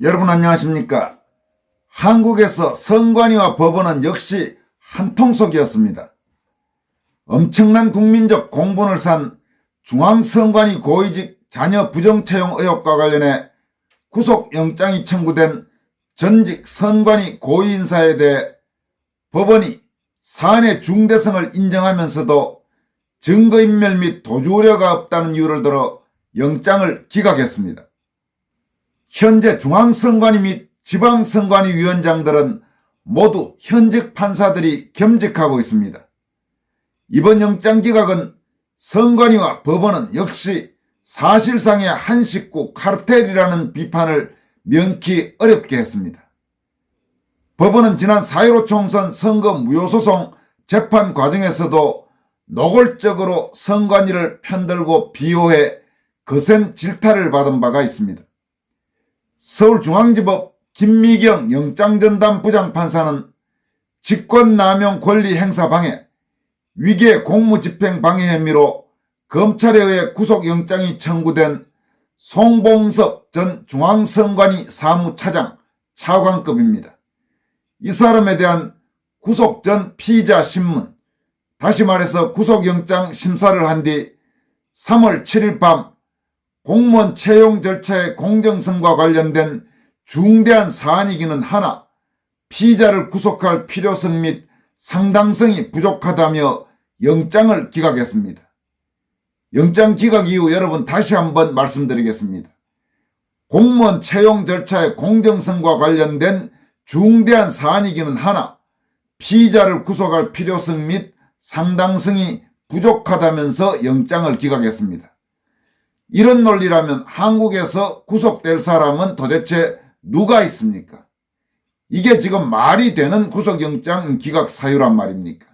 여러분 안녕하십니까? 한국에서 선관위와 법원은 역시 한통속이었습니다. 엄청난 국민적 공분을 산 중앙선관위 고위직 자녀 부정채용 의혹과 관련해 구속영장이 청구된 전직 선관위 고위인사에 대해 법원이 사안의 중대성을 인정하면서도 증거인멸 및 도주 우려가 없다는 이유를 들어 영장을 기각했습니다. 현재 중앙선관위 및 지방선관위 위원장들은 모두 현직 판사들이 겸직하고 있습니다. 이번 영장 기각은 선관위와 법원은 역시 사실상의 한 식구 카르텔이라는 비판을 면키 어렵게 했습니다. 법원은 지난 4.15 총선 선거 무효소송 재판 과정에서도 노골적으로 선관위를 편들고 비호해 거센 질타를 받은 바가 있습니다. 서울중앙지법 김미경 영장전담 부장판사는 직권남용 권리행사 방해, 위계 공무집행 방해 혐의로 검찰에 의해 구속영장이 청구된 송봉섭 전 중앙선관위 사무차장 차관급입니다. 이 사람에 대한 구속 전 피의자 신문, 다시 말해서 구속영장 심사를 한 뒤 3월 7일 밤 공무원 채용 절차의 공정성과 관련된 중대한 사안이기는 하나 피의자를 구속할 필요성 및 상당성이 부족하다며 영장을 기각했습니다. 영장 기각 이후 여러분 다시 한번 말씀드리겠습니다. 공무원 채용 절차의 공정성과 관련된 중대한 사안이기는 하나 피의자를 구속할 필요성 및 상당성이 부족하다면서 영장을 기각했습니다. 이런 논리라면 한국에서 구속될 사람은 도대체 누가 있습니까? 이게 지금 말이 되는 구속영장 기각 사유란 말입니까?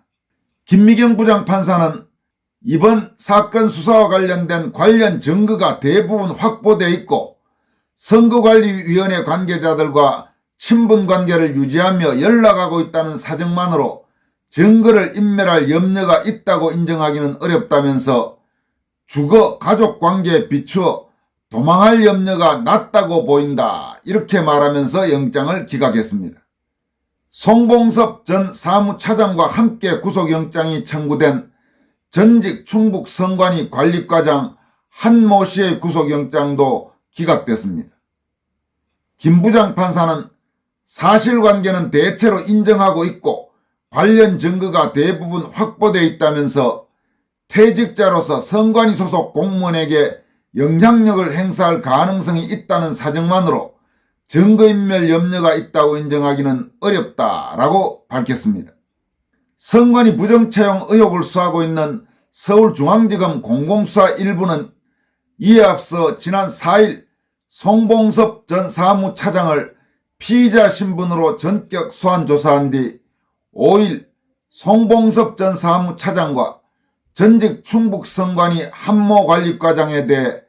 김미경 부장판사는 이번 사건 수사와 관련된 관련 증거가 대부분 확보되어 있고 선거관리위원회 관계자들과 친분관계를 유지하며 연락하고 있다는 사정만으로 증거를 인멸할 염려가 있다고 인정하기는 어렵다면서 주거 가족관계에 비추어 도망할 염려가 낮다고 보인다 이렇게 말하면서 영장을 기각했습니다. 송봉섭 전 사무차장과 함께 구속영장이 청구된 전직 충북선관위 관리과장 한모 씨의 구속영장도 기각됐습니다. 김 부장판사는 사실관계는 대체로 인정하고 있고 관련 증거가 대부분 확보되어 있다면서 퇴직자로서 선관위 소속 공무원에게 영향력을 행사할 가능성이 있다는 사정만으로 증거인멸 염려가 있다고 인정하기는 어렵다라고 밝혔습니다. 선관위 부정채용 의혹을 수사하고 있는 서울중앙지검 공공수사 1부는 이에 앞서 지난 4일 송봉섭 전 사무차장을 피의자 신분으로 전격 소환 조사한 뒤 5일 송봉섭 전 사무차장과 전직 충북선관위 한모 관리과장에 대해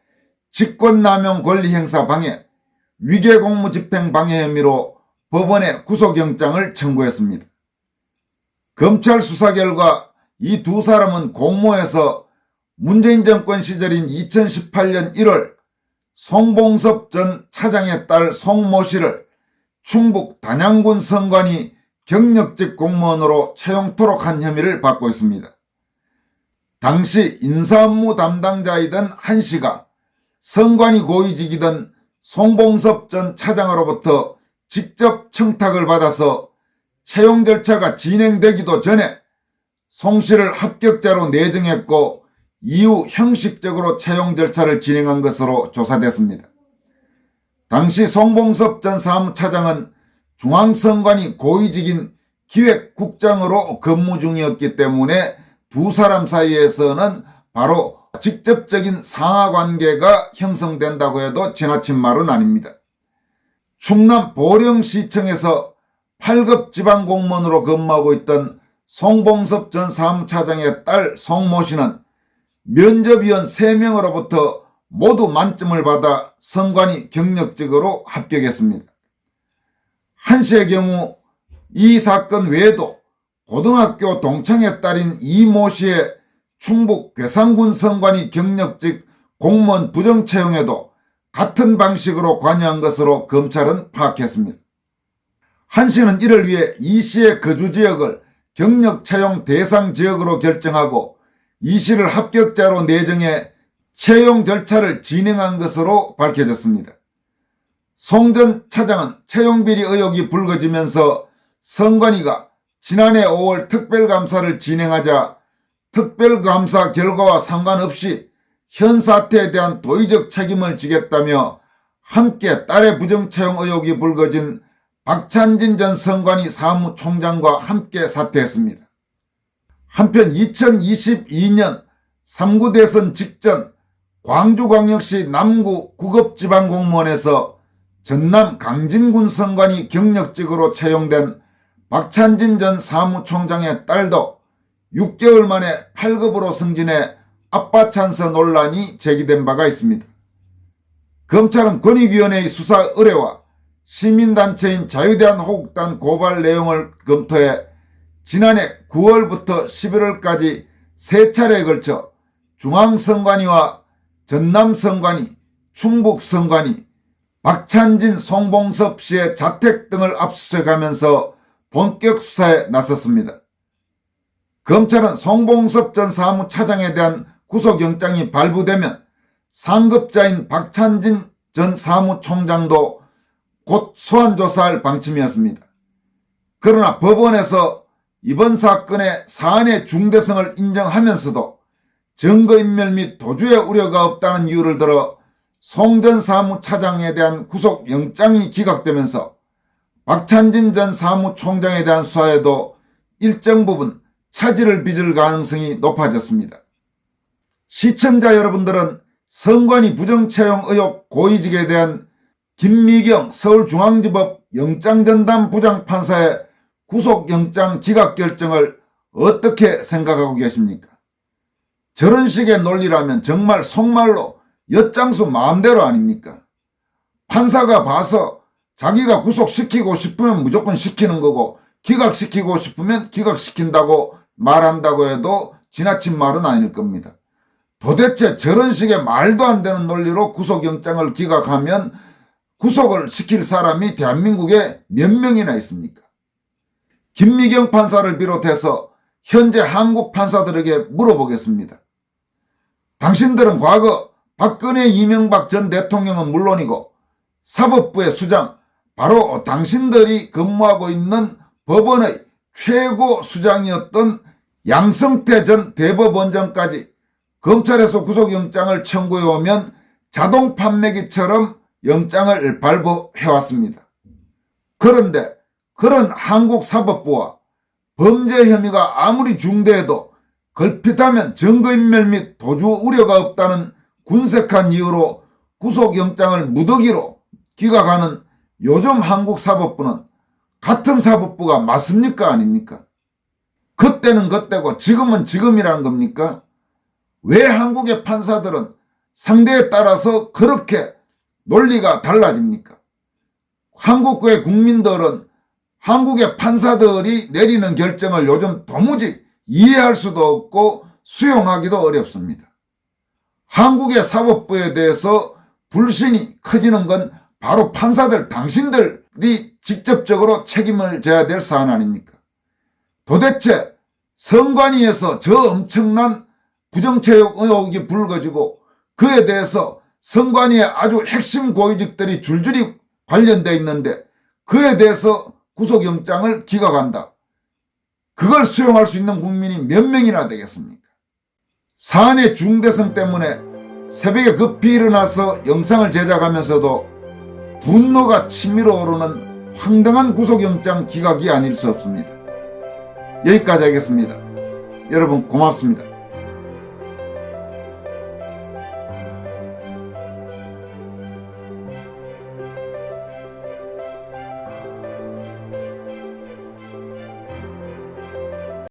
직권남용 권리행사 방해, 위계공무집행 방해 혐의로 법원에 구속영장을 청구했습니다. 검찰 수사 결과 이 두 사람은 공모해서 문재인 정권 시절인 2018년 1월 송봉섭 전 차장의 딸 송모 씨를 충북 단양군 선관위 경력직 공무원으로 채용토록 한 혐의를 받고 있습니다. 당시 인사업무 담당자이던 한 씨가 선관위 고위직이던 송봉섭 전 차장으로부터 직접 청탁을 받아서 채용 절차가 진행되기도 전에 송 씨를 합격자로 내정했고 이후 형식적으로 채용 절차를 진행한 것으로 조사됐습니다. 당시 송봉섭 전 사무차장은 중앙선관위 고위직인 기획국장으로 근무 중이었기 때문에 두 사람 사이에서는 바로 직접적인 상하관계가 형성된다고 해도 지나친 말은 아닙니다. 충남 보령시청에서 8급 지방공무원으로 근무하고 있던 송봉섭 전 사무차장의 딸 송모 씨는 면접위원 3명으로부터 모두 만점을 받아 선관위 경력직으로 합격했습니다. 한 씨의 경우 이 사건 외에도 고등학교 동창의 딸인 이모 씨의 충북 괴산군 선관위 경력직 공무원 부정채용에도 같은 방식으로 관여한 것으로 검찰은 파악했습니다. 한 씨는 이를 위해 이 씨의 거주지역을 경력 채용 대상 지역으로 결정하고 이 씨를 합격자로 내정해 채용 절차를 진행한 것으로 밝혀졌습니다. 송 전 차장은 채용비리 의혹이 불거지면서 선관위가 지난해 5월 특별감사를 진행하자 특별감사 결과와 상관없이 현 사태에 대한 도의적 책임을 지겠다며 함께 딸의 부정채용 의혹이 불거진 박찬진 전 선관위 사무총장과 함께 사퇴했습니다. 한편 2022년 3구 대선 직전 광주광역시 남구 구급지방공무원에서 전남 강진군 선관위 경력직으로 채용된 박찬진 전 사무총장의 딸도 6개월 만에 8급으로 승진해 아빠 찬스 논란이 제기된 바가 있습니다. 검찰은 권익위원회의 수사 의뢰와 시민단체인 자유대한호국단 고발 내용을 검토해 지난해 9월부터 11월까지 3차례에 걸쳐 중앙선관위와 전남선관위, 충북선관위, 박찬진, 송봉섭 씨의 자택 등을 압수수색하면서 본격 수사에 나섰습니다. 검찰은 송봉섭 전 사무차장에 대한 구속영장이 발부되면 상급자인 박찬진 전 사무총장도 곧 소환조사할 방침이었습니다. 그러나 법원에서 이번 사건의 사안의 중대성을 인정하면서도 증거인멸 및 도주의 우려가 없다는 이유를 들어 송 전 사무차장에 대한 구속영장이 기각되면서 박찬진 전 사무총장에 대한 수사에도 일정 부분 차질을 빚을 가능성이 높아졌습니다. 시청자 여러분들은 선관위 부정채용 의혹 고위직에 대한 김미경 서울중앙지법 영장전담 부장판사의 구속영장 기각 결정을 어떻게 생각하고 계십니까? 저런 식의 논리라면 정말 속말로 엿장수 마음대로 아닙니까? 판사가 봐서 자기가 구속시키고 싶으면 무조건 시키는 거고 기각시키고 싶으면 기각시킨다고 말한다고 해도 지나친 말은 아닐 겁니다. 도대체 저런 식의 말도 안 되는 논리로 구속영장을 기각하면 구속을 시킬 사람이 대한민국에 몇 명이나 있습니까? 김미경 판사를 비롯해서 현재 한국 판사들에게 물어보겠습니다. 당신들은 과거 박근혜 이명박 전 대통령은 물론이고 사법부의 수장, 바로 당신들이 근무하고 있는 법원의 최고 수장이었던 양성태 전 대법원장까지 검찰에서 구속영장을 청구해 오면 자동 판매기처럼 영장을 발부해왔습니다. 그런데 그런 한국 사법부와 범죄 혐의가 아무리 중대해도 걸핏하면 증거인멸 및 도주 우려가 없다는 군색한 이유로 구속영장을 무더기로 기각하는 요즘 한국 사법부는 같은 사법부가 맞습니까 아닙니까? 그때는 그때고 지금은 지금이라는 겁니까? 왜 한국의 판사들은 상대에 따라서 그렇게 논리가 달라집니까? 한국의 국민들은 한국의 판사들이 내리는 결정을 요즘 도무지 이해할 수도 없고 수용하기도 어렵습니다. 한국의 사법부에 대해서 불신이 커지는 건 바로 판사들 당신들이 직접적으로 책임을 져야 될 사안 아닙니까? 도대체 선관위에서 저 엄청난 부정채용 의혹이 불거지고 그에 대해서 선관위의 아주 핵심 고위직들이 줄줄이 관련되어 있는데 그에 대해서 구속영장을 기각한다. 그걸 수용할 수 있는 국민이 몇 명이나 되겠습니까? 사안의 중대성 때문에 새벽에 급히 일어나서 영상을 제작하면서도 분노가 치밀어 오르는 황당한 구속영장 기각이 아닐 수 없습니다. 여기까지 하겠습니다. 여러분 고맙습니다.